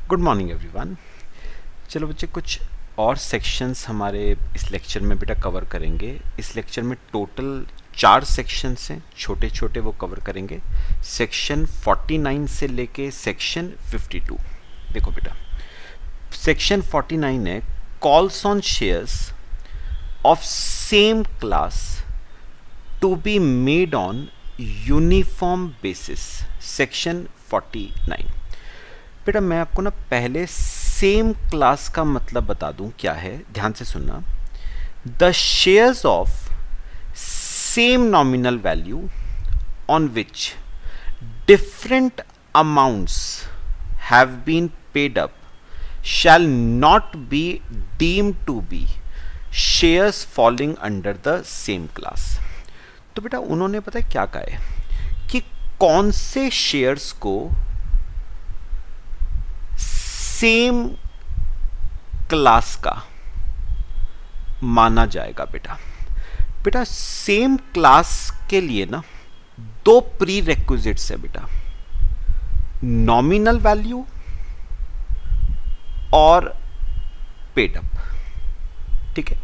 Good morning everyone. चलो बच्चे, कुछ और सेक्शंस हमारे इस लेक्चर में बेटा कवर करेंगे। इस लेक्चर में टोटल 4 सेक्शंस हैं, छोटे छोटे, वो कवर करेंगे। सेक्शन 49 से लेके सेक्शन 52। देखो बेटा, सेक्शन 49 है calls on shares of same class to be made on uniform basis. Section 49। बेटा मैं आपको ना पहले सेम क्लास का मतलब बता दूं क्या है, ध्यान से सुनना। The shares of same nominal value on which different amounts have been paid up shall not be deemed to be shares falling under the same class. तो बेटा उन्होंने पता है क्या कहा है कि कौन से शेयर्स को सेम क्लास का माना जाएगा। बेटा सेम क्लास के लिए ना 2 प्री रेक्विजिट्स है बेटा, नॉमिनल वैल्यू और पेड अप। ठीक है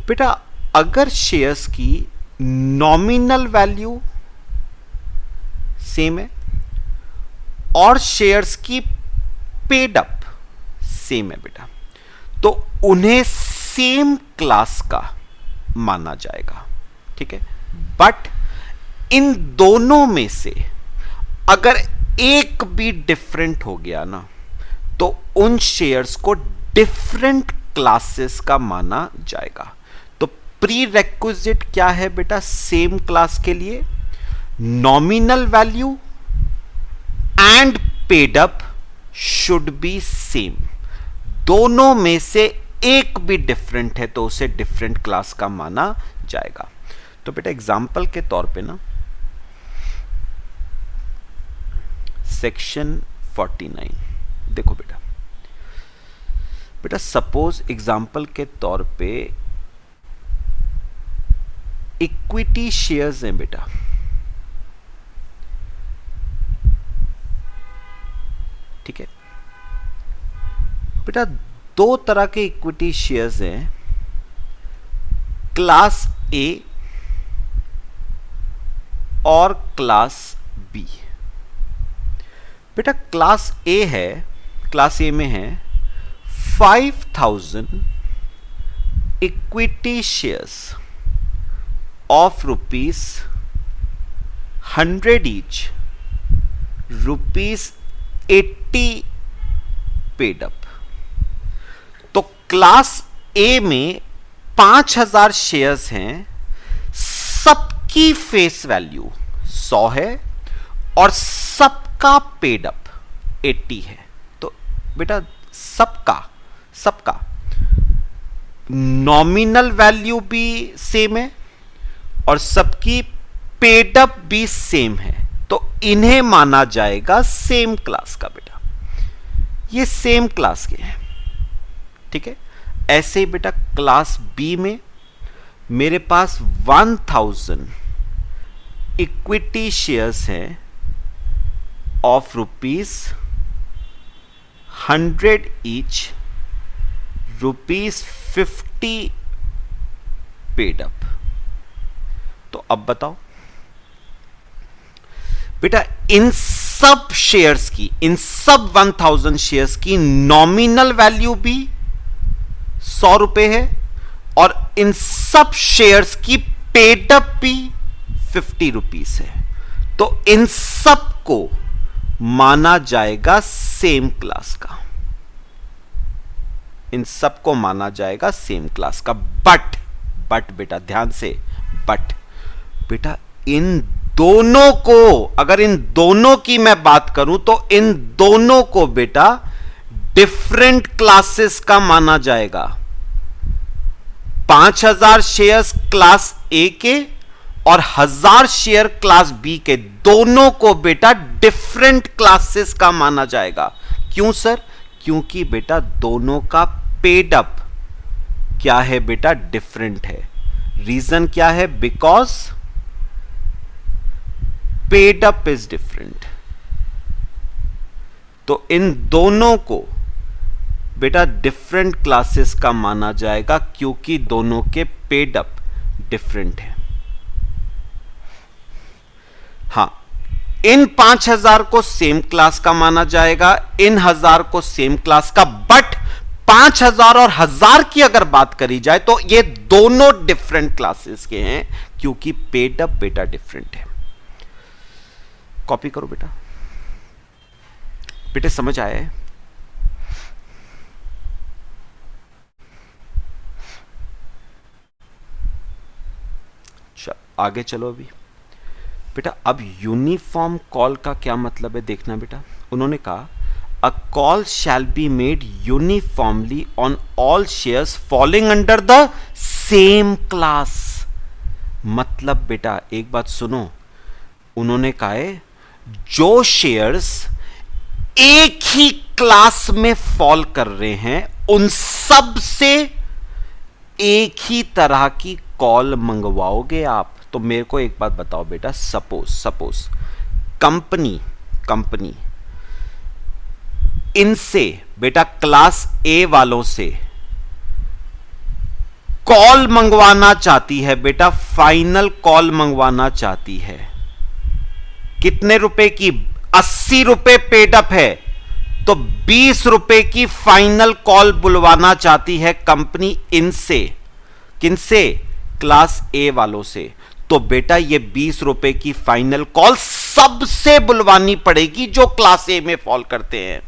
बेटा, अगर शेयर्स की नॉमिनल वैल्यू सेम है और शेयर्स की पेड अप सेम है बेटा, तो उन्हें सेम क्लास का माना जाएगा। ठीक है, बट इन दोनों में से अगर एक भी डिफरेंट हो गया ना, तो उन शेयर्स को डिफरेंट क्लासेस का माना जाएगा। तो प्री रेक्विजिट क्या है बेटा सेम क्लास के लिए? Nominal value and paid up should be same. दोनों में से एक भी डिफरेंट है तो उसे डिफरेंट क्लास का माना जाएगा। तो बेटा एग्जाम्पल के तौर पे ना सेक्शन 49 देखो बेटा सपोज एग्जाम्पल के तौर पे इक्विटी शेयर्स हैं बेटा। ठीक है बेटा, 2 तरह के इक्विटी शेयर्स हैं, क्लास ए और क्लास बी। बेटा क्लास ए है, क्लास ए में है 5000 equity shares of ₹100 each, ₹80 paid up. तो क्लास ए में 5000 शेयर्स हैं, सबकी फेस वैल्यू 100 है और सबका पेड अप 80 है। तो बेटा सबका नॉमिनल वैल्यू भी सेम है और सबकी पेड अप भी सेम है, तो इन्हें माना जाएगा सेम क्लास का। बेटा ये सेम क्लास के हैं। ठीक है, ऐसे ही बेटा क्लास बी में मेरे पास 1000 इक्विटी शेयर्स हैं ऑफ ₹100 ईच, ₹50 पेड अप। तो अब बताओ बेटा इन सब शेयर्स की, इन सब 1000 शेयर्स की नॉमिनल वैल्यू भी 100 रुपए है और इन सब शेयर्स की पेड अप भी 50 रुपीस है, तो इन सब को माना जाएगा सेम क्लास का। इन सब को माना जाएगा सेम क्लास का। बट बेटा ध्यान से, बट बेटा इन दोनों को, अगर इन दोनों की मैं बात करूं तो इन दोनों को बेटा डिफरेंट क्लासेस का माना जाएगा। 5000 शेयर्स क्लास ए के और 1000 शेयर क्लास बी के, दोनों को बेटा डिफरेंट क्लासेस का माना जाएगा। क्यों सर? क्योंकि बेटा दोनों का पेड अप क्या है बेटा? डिफरेंट है। रीजन क्या है? Because paid up is different. तो इन दोनों को बेटा डिफरेंट क्लासेस का माना जाएगा क्योंकि दोनों के पेड अप डिफरेंट है। हां, इन 5000 को सेम क्लास का माना जाएगा, इन 1000 को सेम क्लास का, बट 5000 और 1000 की अगर बात करी जाए तो ये दोनों डिफरेंट क्लासेस के हैं क्योंकि पेड अप बेटा डिफरेंट है। कॉपी करो बेटा। बेटे समझ आया है? आगे चलो अभी बेटा। अब यूनिफॉर्म कॉल का क्या मतलब है देखना बेटा। उन्होंने कहा a call shall be made uniformly on all shares falling under the same class. मतलब बेटा एक बात सुनो, उन्होंने कहा है जो शेयर्स एक ही क्लास में फॉल कर रहे हैं उन सब से एक ही तरह की कॉल मंगवाओगे आप। तो मेरे को एक बात बताओ बेटा, सपोज कंपनी इनसे बेटा क्लास ए वालों से कॉल मंगवाना चाहती है बेटा, फाइनल कॉल मंगवाना चाहती है। कितने रुपए की? 80 रुपए पेड अप है, तो 20 रुपए की फाइनल कॉल बुलवाना चाहती है कंपनी इनसे। किनसे? क्लास ए वालों से। तो बेटा ये 20 रुपए की फाइनल कॉल सबसे बुलवानी पड़ेगी जो क्लास ए में फॉल करते हैं।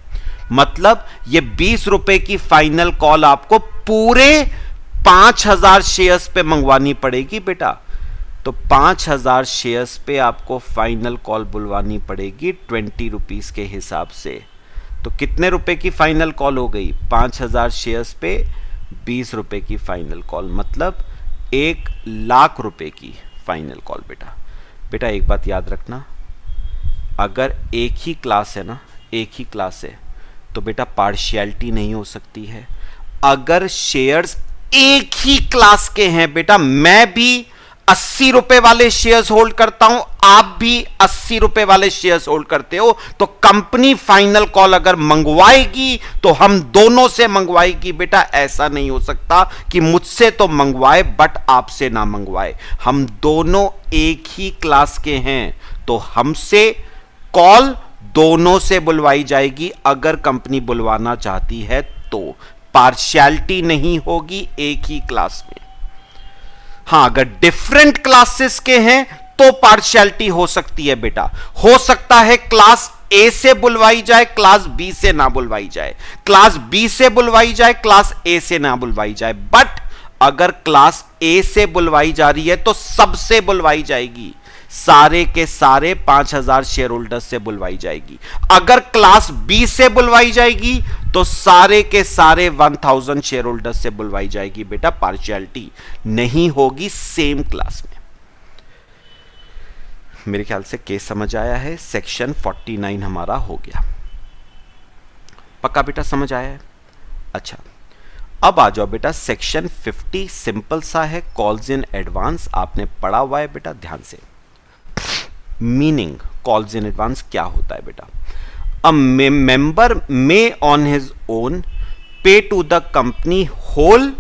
मतलब ये 20 रुपए की फाइनल कॉल आपको पूरे 5000 शेयर्स पे मंगवानी पड़ेगी बेटा। तो 5000 शेयर्स पे आपको फाइनल कॉल बुलवानी पड़ेगी 20 रुपीस के हिसाब से। तो कितने रुपए की फाइनल कॉल हो गई? 5000 शेयर्स पे 20 रुपए की फाइनल कॉल, मतलब 1,00,000 रुपए की फाइनल कॉल बेटा एक बात याद रखना, अगर एक ही क्लास है ना, एक ही क्लास है तो बेटा पार्शियलिटी नहीं हो सकती है। अगर शेयर्स एक ही क्लास के हैं बेटा, मैं भी 80 रुपए वाले शेयर्स होल्ड करता हूं, आप भी 80 रुपए वाले शेयर्स होल्ड करते हो, तो कंपनी फाइनल कॉल अगर मंगवाएगी तो हम दोनों से मंगवाएगी बेटा। ऐसा नहीं हो सकता कि मुझसे तो मंगवाए बट आपसे ना मंगवाए। हम दोनों एक ही क्लास के हैं तो हमसे कॉल दोनों से बुलवाई जाएगी अगर कंपनी बुलवाना चाहती है तो। पार्शियलिटी नहीं होगी एक ही क्लास में। हां, अगर डिफरेंट क्लासेस के हैं तो पार्शियलिटी हो सकती है बेटा। हो सकता है क्लास ए से बुलवाई जाए, क्लास बी से ना बुलवाई जाए, क्लास बी से बुलवाई जाए, क्लास ए से ना बुलवाई जाए। बट अगर क्लास ए से बुलवाई जा रही है तो सबसे बुलवाई जाएगी, सारे के सारे 5000 शेयर होल्डर्स से बुलवाई जाएगी। अगर क्लास बी से बुलवाई जाएगी तो सारे के सारे 1000 शेयर होल्डर्स से बुलवाई जाएगी बेटा। पार्शियलिटी नहीं होगी सेम क्लास में। मेरे ख्याल से केस समझ आया है। सेक्शन 49 हमारा हो गया। पक्का बेटा समझ आया है? अच्छा, अब आ जाओ बेटा सेक्शन 50। सिंपल सा है, कॉल्स इन एडवांस आपने पढ़ा हुआ है बेटा, ध्यान से। मीनिंग कॉल्स इन एडवांस क्या होता है बेटा? A member may on his own pay to the company whole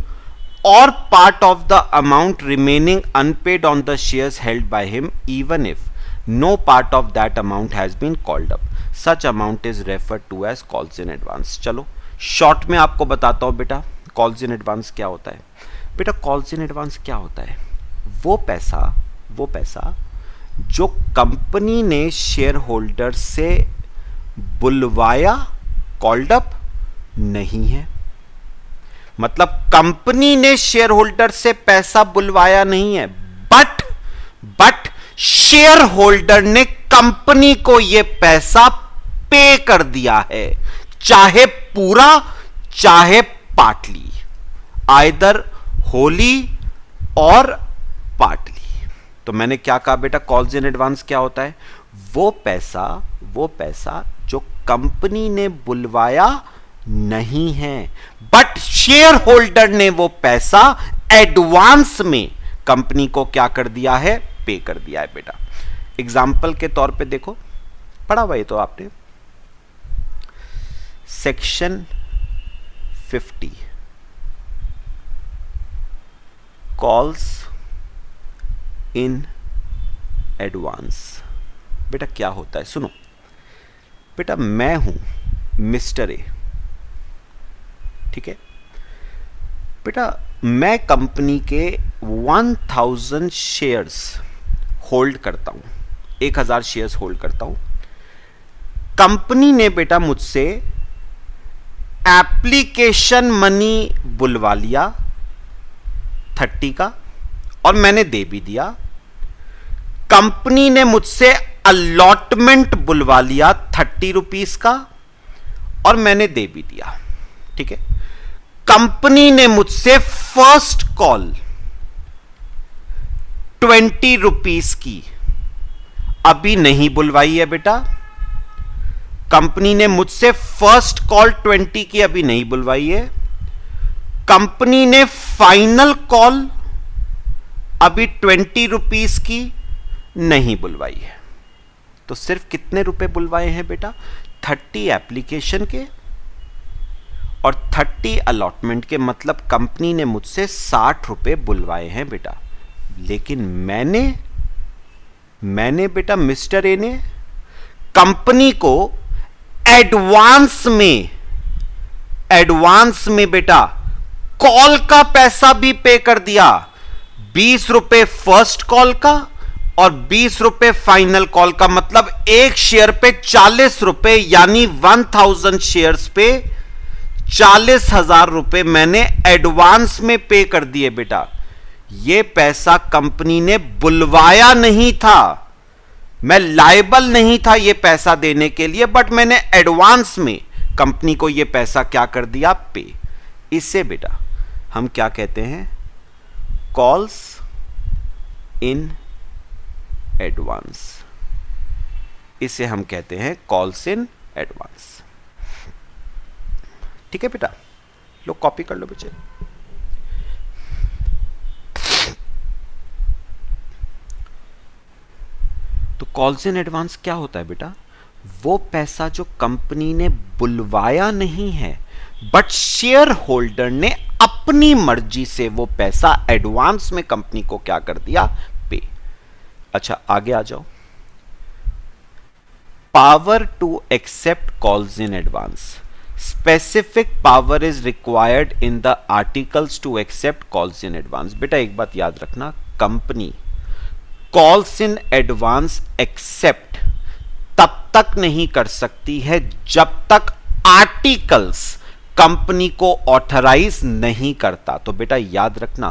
or part of the amount remaining unpaid on the shares held by him even if no part of that amount has been called up. Such amount is referred to as calls in advance. चलो short में आपको बताता हूं बेटा calls in advance क्या होता है। बेटा calls in advance क्या होता है? वो पैसा जो कंपनी ने शेयर होल्डर से बुलवाया, कॉल्ड अप नहीं है। मतलब कंपनी ने शेयर होल्डर से पैसा बुलवाया नहीं है, बट शेयर होल्डर ने कंपनी को यह पैसा पे कर दिया है, चाहे पूरा चाहे पार्टली, आइदर होली और पार्टली। तो मैंने क्या कहा बेटा, कॉल्स इन एडवांस क्या होता है? वो पैसा जो कंपनी ने बुलवाया नहीं है, बट शेयर होल्डर ने वो पैसा एडवांस में कंपनी को क्या कर दिया है? पे कर दिया है बेटा। एग्जाम्पल के तौर पे देखो, पढ़ा हुआ ये तो आपने। Section 50 calls in advance. बेटा क्या होता है, सुनो बेटा, मैं हूं मिस्टर ए, ठीक है बेटा, मैं कंपनी के 1000 शेयर्स होल्ड करता हूं, 1000 शेयर्स होल्ड करता हूं। कंपनी ने बेटा मुझसे एप्लीकेशन मनी बुलवा लिया 30 का, और मैंने दे भी दिया। कंपनी ने मुझसे अलॉटमेंट बुलवा लिया 30 रुपीस का, और मैंने दे भी दिया, ठीक है। कंपनी ने मुझसे फर्स्ट कॉल 20 रुपीस की अभी नहीं बुलवाई है बेटा। कंपनी ने मुझसे फर्स्ट कॉल 20 की अभी नहीं बुलवाई है। कंपनी ने फाइनल कॉल अभी 20 रुपीस की नहीं बुलवाई है। तो सिर्फ कितने रुपए बुलवाए हैं बेटा, 30 एप्लीकेशन के और 30 अलॉटमेंट के, मतलब कंपनी ने मुझसे 60 रुपए बुलवाए हैं बेटा। लेकिन मैंने बेटा मिस्टर ए ने कंपनी को एडवांस में बेटा कॉल का पैसा भी पे कर दिया, 20 रुपए फर्स्ट कॉल का और 20 रुपए फाइनल कॉल का, मतलब एक शेयर पे 40 रुपए, यानी 1000 शेयर्स पे 40,000 रुपए मैंने एडवांस में पे कर दिए बेटा। यह पैसा कंपनी ने बुलवाया नहीं था, मैं लायबल नहीं था यह पैसा देने के लिए, बट मैंने एडवांस में कंपनी को यह पैसा क्या कर दिया, पे। इससे बेटा हम क्या कहते हैं, कॉल्स इन एडवांस। इसे हम कहते हैं कॉल्स इन एडवांस, ठीक है बेटा। लो कॉपी कर लो बच्चे। तो कॉल्स इन एडवांस क्या होता है बेटा, वो पैसा जो कंपनी ने बुलवाया नहीं है, बट शेयर होल्डर ने अपनी मर्जी से वो पैसा एडवांस में कंपनी को क्या कर दिया, पे। अच्छा आगे आ जाओ। Power to accept calls in advance, specific power is required in the articles to accept calls in advance. बेटा एक बात याद रखना, company calls in advance accept तब तक नहीं कर सकती है जब तक आर्टिकल्स कंपनी को ऑथराइज नहीं करता। तो बेटा याद रखना,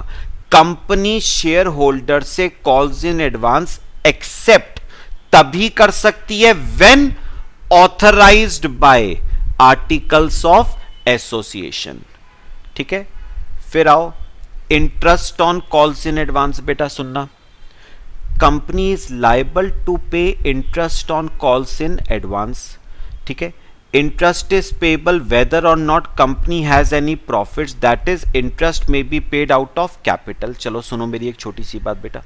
कंपनी शेयर होल्डर से कॉल्स इन एडवांस एक्सेप्ट तभी कर सकती है when authorised by articles of association, ठीक है। फिर आओ interest on calls in advance. बेटा सुनना, company is liable to pay interest on calls in advance, ठीक है। Interest is payable whether or not company has any profits, that is interest may be paid out of capital. चलो सुनो मेरी एक छोटी सी बात बेटा,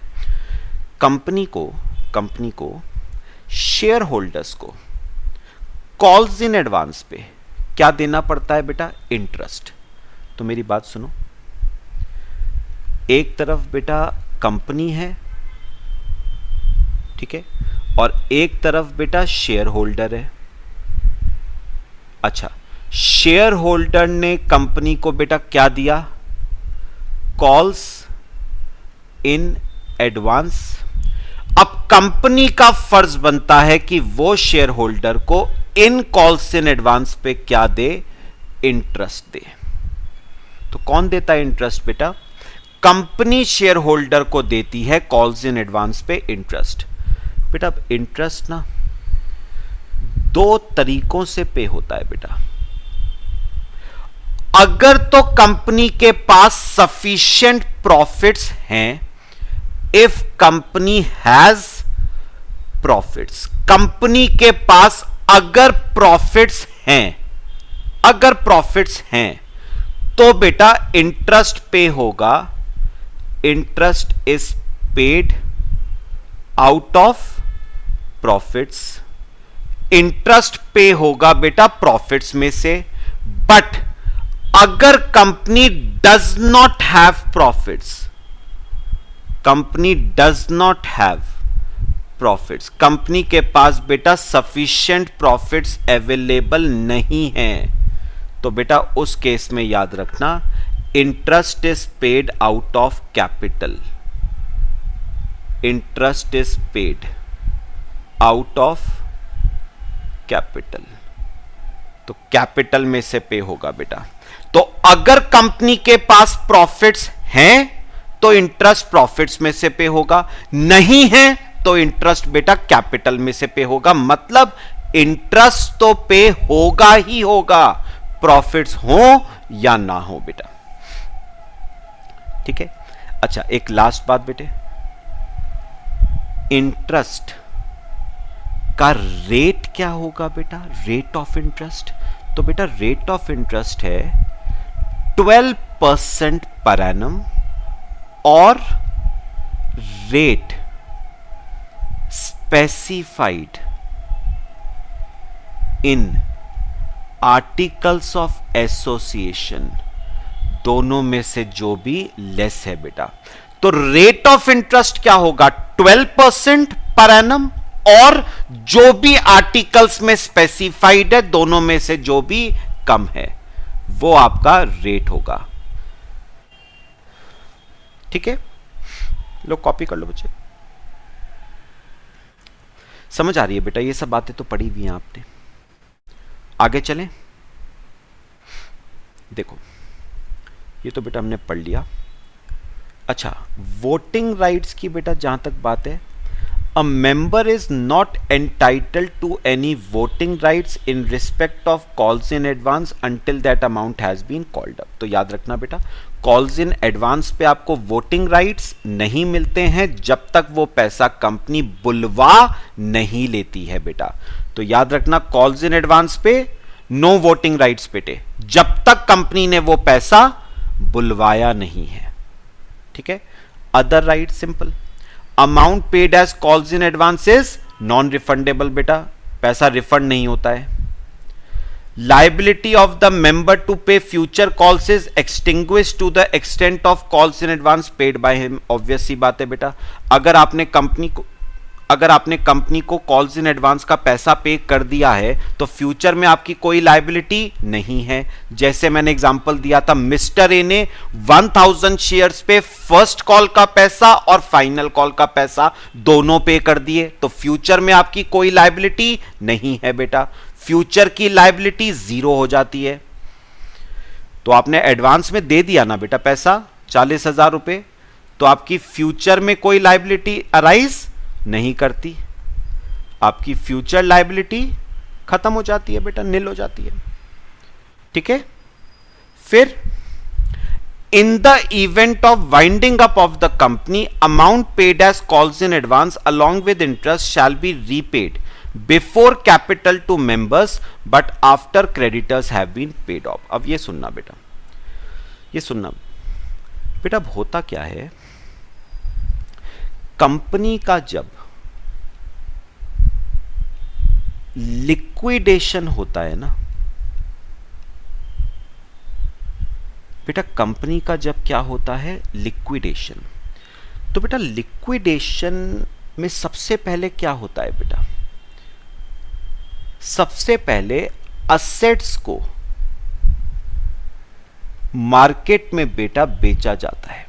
कंपनी को शेयर होल्डर्स को कॉल्स इन एडवांस पे क्या देना पड़ता है बेटा, इंटरेस्ट। तो मेरी बात सुनो, एक तरफ बेटा कंपनी है, ठीक है, और एक तरफ बेटा शेयर होल्डर है। अच्छा, शेयर होल्डर ने कंपनी को बेटा क्या दिया, कॉल्स इन एडवांस। अब कंपनी का फर्ज बनता है कि वो शेयर होल्डर को इन कॉल्स इन एडवांस पे क्या दे, इंटरेस्ट दे। तो कौन देता है इंटरेस्ट बेटा, कंपनी शेयर होल्डर को देती है कॉल्स इन एडवांस पे इंटरेस्ट। बेटा अब इंटरेस्ट ना 2 तरीकों से पे होता है बेटा। अगर तो कंपनी के पास सफिशिएंट प्रॉफिट्स हैं, if company has profits, company के पास अगर प्रॉफिट्स हैं, तो बेटा इंटरेस्ट पे होगा। Interest is paid out of profits interest पे होगा बेटा प्रॉफिट्स में से। बट अगर company does not have profits, company does not have profits, company के पास बेटा सफिशिएंट प्रॉफिट्स अवेलेबल नहीं है, तो बेटा उस केस में याद रखना interest is paid out of capital, interest is paid out of capital, तो कैपिटल में से पे होगा बेटा। तो अगर कंपनी के पास प्रॉफिट्स हैं तो इंटरेस्ट प्रॉफिट्स में से पे होगा, नहीं है तो इंटरेस्ट बेटा कैपिटल में से पे होगा। मतलब इंटरेस्ट तो पे होगा ही होगा, प्रॉफिट्स हो या ना हो बेटा। ठीक है। अच्छा, एक लास्ट बात बेटे, इंटरेस्ट का रेट क्या होगा बेटा? रेट ऑफ इंटरेस्ट, तो बेटा रेट ऑफ इंटरेस्ट है 12% पर एनम और rate specified in articles of association, दोनों में से जो भी लेस है बेटा। तो रेट ऑफ इंटरेस्ट क्या होगा? 12% पर एनम और जो भी आर्टिकल्स में स्पेसिफाइड है, दोनों में से जो भी कम है वो आपका रेट होगा। ठीक है, लो कॉपी कर लो बच्चे। समझ आ रही है बेटा? ये सब बातें तो पढ़ी हुई हैं आपने। आगे चलें। देखो, ये तो बेटा हमने पढ़ लिया। अच्छा, वोटिंग राइट्स की बेटा जहां तक बात है, a member is not entitled to any voting rights in respect of calls in advance until that amount has been called up। तो याद रखना बेटा, कॉल्स इन एडवांस पे आपको वोटिंग राइट्स नहीं मिलते हैं जब तक वो पैसा कंपनी बुलवा नहीं लेती है बेटा। तो याद रखना, कॉल्स इन एडवांस पे नो वोटिंग राइट्स बेटे, जब तक कंपनी ने वो पैसा बुलवाया नहीं है। ठीक है। Other right simple, amount paid as calls in advance is non refundable बेटा, पैसा रिफंड नहीं होता है। Liability of the member to pay future calls is extinguish to the extent of calls in advance paid by him. Obvious सी बात है बेटा, अगर आपने कंपनी को कॉल्स इन एडवांस का पैसा पे कर दिया है तो फ्यूचर में आपकी कोई लाइबिलिटी नहीं है। जैसे मैंने एग्जांपल दिया था, मिस्टर ए ने 1000 शेयर्स पे फर्स्ट कॉल का पैसा और फाइनल कॉल का पैसा दोनों पे कर दिए, तो फ्यूचर में आपकी कोई लाइबिलिटी नहीं है बेटा। फ्यूचर की लाइबिलिटी 0 हो जाती है। तो आपने एडवांस में दे दिया ना बेटा पैसा 40,000 रुपए, तो आपकी फ्यूचर में कोई लाइबिलिटी अराइज नहीं करती, आपकी फ्यूचर लाइबिलिटी खत्म हो जाती है बेटा, नील हो जाती है। ठीक है। फिर in the event of winding up of the company, amount paid as calls in advance along with interest shall be repaid before capital to members but after creditors have been paid off. अब ये सुनना बेटा, ये सुनना बेटा, अब होता क्या है, कंपनी का जब लिक्विडेशन होता है ना बेटा, कंपनी का जब क्या होता है, लिक्विडेशन, तो बेटा लिक्विडेशन में सबसे पहले क्या होता है बेटा, सबसे पहले असेट्स को मार्केट में बेटा बेचा जाता है,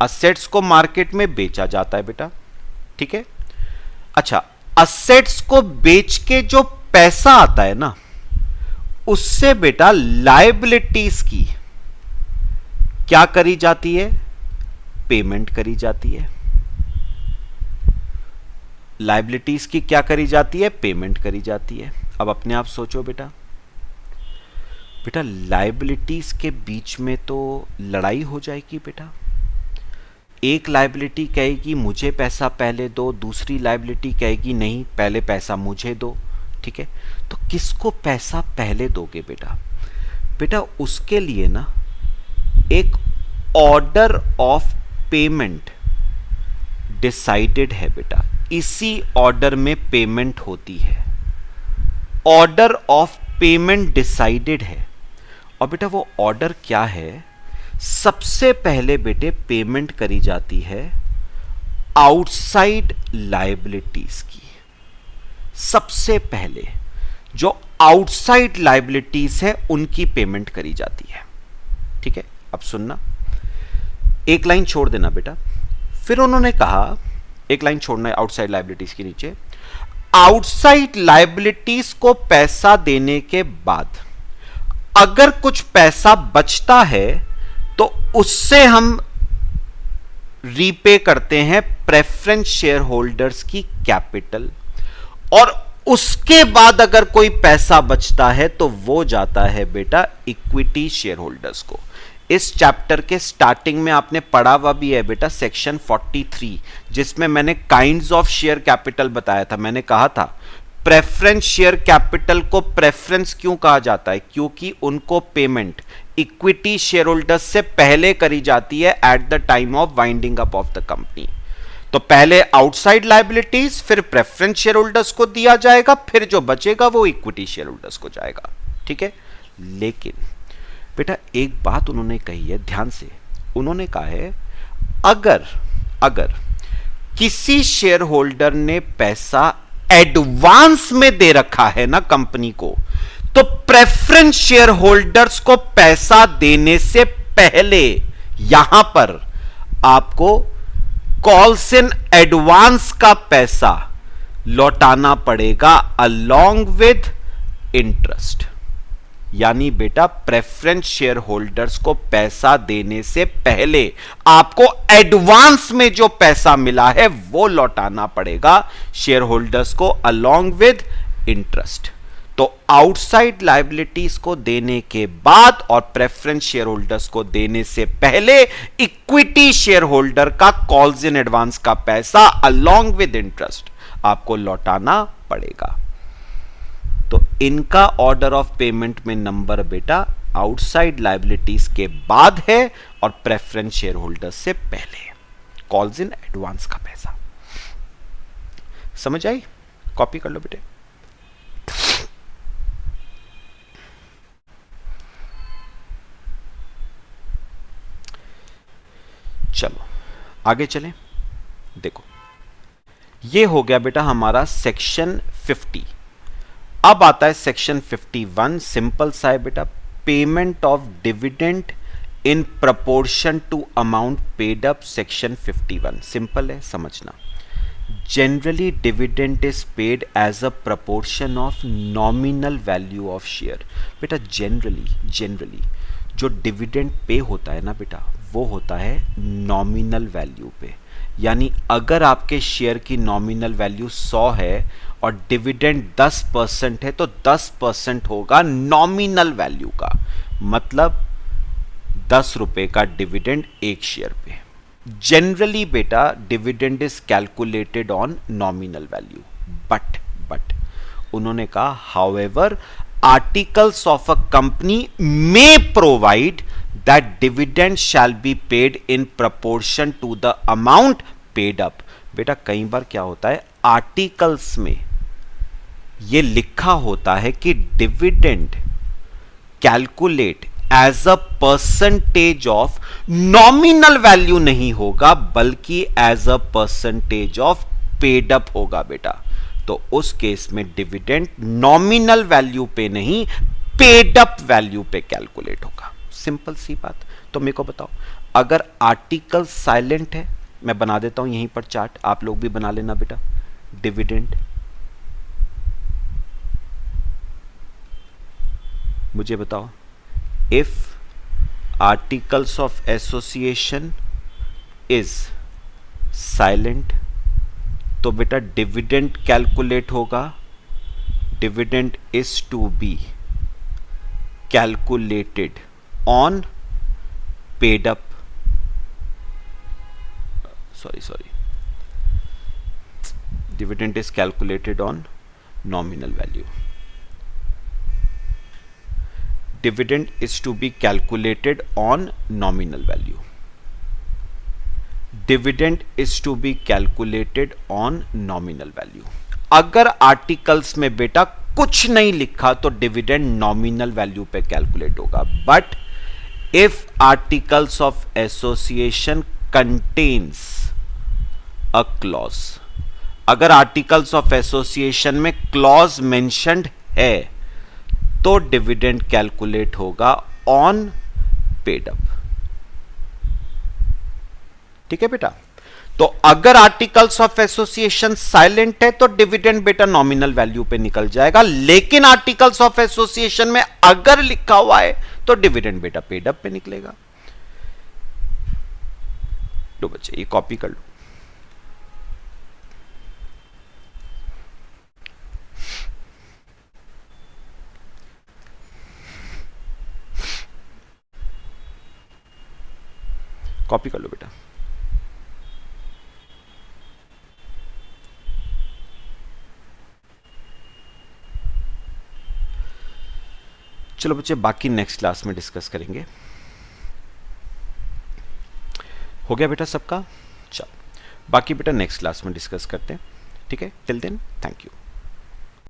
असेट्स को मार्केट में बेचा जाता है बेटा। ठीक है। अच्छा, असेट्स को बेच के जो पैसा आता है ना, उससे बेटा लायबिलिटीज की क्या करी जाती है, पेमेंट करी जाती है। लायबिलिटीज की क्या करी जाती है, पेमेंट करी जाती है। अब अपने आप सोचो बेटा, बेटा लायबिलिटीज के बीच में तो लड़ाई हो जाएगी बेटा। एक लायबिलिटी कहेगी मुझे पैसा पहले दो, दूसरी लायबिलिटी कहेगी नहीं पहले पैसा मुझे दो। ठीक है। तो किसको पैसा पहले दोगे बेटा? बेटा उसके लिए ना एक ऑर्डर ऑफ पेमेंट डिसाइडेड है बेटा, इसी ऑर्डर में पेमेंट होती है। ऑर्डर ऑफ पेमेंट डिसाइडेड है। और बेटा वो ऑर्डर क्या है? सबसे पहले बेटे पेमेंट करी जाती है आउटसाइड लायबिलिटीज की। सबसे पहले जो आउटसाइड लायबिलिटीज है उनकी पेमेंट करी जाती है। ठीक है, अब सुनना, एक लाइन छोड़ देना बेटा। फिर उन्होंने कहा, एक लाइन छोड़ना है आउटसाइड लायबिलिटीज के नीचे, आउटसाइड लायबिलिटीज को पैसा देने के बाद अगर कुछ पैसा बचता है तो उससे हम रीपे करते हैं प्रेफरेंस शेयर होल्डर्स की कैपिटल, और उसके बाद अगर कोई पैसा बचता है तो वो जाता है बेटा इक्विटी शेयर होल्डर्स को। इस चैप्टर के स्टार्टिंग में आपने पढ़ा हुआ भी है बेटा सेक्शन 43, जिसमें मैंने काइंड्स ऑफ शेयर कैपिटल बताया था। मैंने कहा था प्रेफरेंस शेयर कैपिटल को प्रेफरेंस क्यों कहा जाता है? क्योंकि उनको पेमेंट इक्विटी शेयर होल्डर्स से पहले करी जाती है at the time of winding up of the company. तो पहले आउटसाइड लायबिलिटीज, फिर प्रेफरेंस शेयर होल्डर्स को दिया जाएगा, फिर जो बचेगा वो इक्विटी शेयर होल्डर्स को जाएगा। ठीक है, लेकिन बेटा एक बात उन्होंने कही है, ध्यान से। उन्होंने कहा है अगर किसी शेयर होल्डर ने पैसा एडवांस में दे रखा है ना कंपनी को, तो प्रेफरेंस शेयर होल्डर्स को पैसा देने से पहले यहां पर आपको कॉल्स इन एडवांस का पैसा लौटाना पड़ेगा अलोंग विद इंटरेस्ट। यानी बेटा प्रेफरेंस शेयर होल्डर्स को पैसा देने से पहले आपको एडवांस में जो पैसा मिला है वो लौटाना पड़ेगा शेयर होल्डर्स को अलोंग विद इंटरेस्ट। तो आउटसाइड लायबिलिटीज को देने के बाद और प्रेफरेंस शेयर होल्डर्स को देने से पहले इक्विटी शेयर होल्डर का कॉल्स इन एडवांस का पैसा अलोंग विद इंटरेस्ट आपको लौटाना पड़ेगा। तो इनका ऑर्डर ऑफ पेमेंट में नंबर बेटा आउटसाइड लायबिलिटीज के बाद है और प्रेफरेंस शेयर होल्डर्स से पहले, कॉल्स इन एडवांस का पैसा। समझ आई? कॉपी कर लो बेटे। चलो आगे चलें। देखो ये हो गया बेटा हमारा सेक्शन 50। अब आता है सेक्शन 51, सिंपल सा है बेटा, payment of dividend in proportion to amount paid up. Section 51 simple है, समझना। Generally dividend is paid as a proportion of nominal value of share. बेटा जनरली जो डिविडेंड पे होता है ना बेटा, वो होता है नॉमिनल वैल्यू पे। यानी अगर आपके शेयर की नॉमिनल वैल्यू 100 है और डिविडेंड 10% है तो 10% होगा नॉमिनल वैल्यू का, मतलब 10 रुपए का डिविडेंड एक शेयर पे। जनरली बेटा dividend is calculated on nominal value, but उन्होंने कहा however articles of a company may provide that dividend shall be paid in proportion to the amount paid up। बेटा कई बार क्या होता है, आर्टिकल्स में ये लिखा होता है कि dividend calculate as a percentage of nominal value नहीं होगा, बल्कि as a percentage of paid up होगा बेटा। तो उस केस में डिविडेंड नॉमिनल वैल्यू पे नहीं, पेड अप वैल्यू पे कैलकुलेट होगा। सिंपल सी बात। तो मेरे को बताओ, अगर आर्टिकल साइलेंट है, मैं बना देता हूं यहीं पर चार्ट, आप लोग भी बना लेना बेटा। डिविडेंड, मुझे बताओ, if articles of association is silent तो बेटा डिविडेंड कैलकुलेट होगा। Dividend is to be calculated on paid up, dividend is calculated on nominal value. Dividend is to be calculated on nominal value. Dividend is to be calculated on nominal value. अगर articles में बेटा कुछ नहीं लिखा तो dividend nominal value पे calculate होगा, but if articles of association contains a clause, अगर आर्टिकल्स ऑफ एसोसिएशन में क्लॉज मेंशन्ड है तो डिविडेंड कैलकुलेट होगा ऑन पेड अप। ठीक है बेटा, तो अगर आर्टिकल्स ऑफ एसोसिएशन साइलेंट है तो डिविडेंड बेटा नॉमिनल वैल्यू पे निकल जाएगा, लेकिन आर्टिकल्स ऑफ एसोसिएशन में अगर लिखा हुआ है तो डिविडेंड बेटा पेड अप पे निकलेगा। लो बच्चे ये कॉपी कर लो। कॉपी कर लो बेटा। चलो बच्चे बाकी नेक्स्ट क्लास में डिस्कस करेंगे। हो गया बेटा सबका? चलो बाकी बेटा नेक्स्ट क्लास में डिस्कस करते हैं। ठीक है, टिल देन थैंक यू।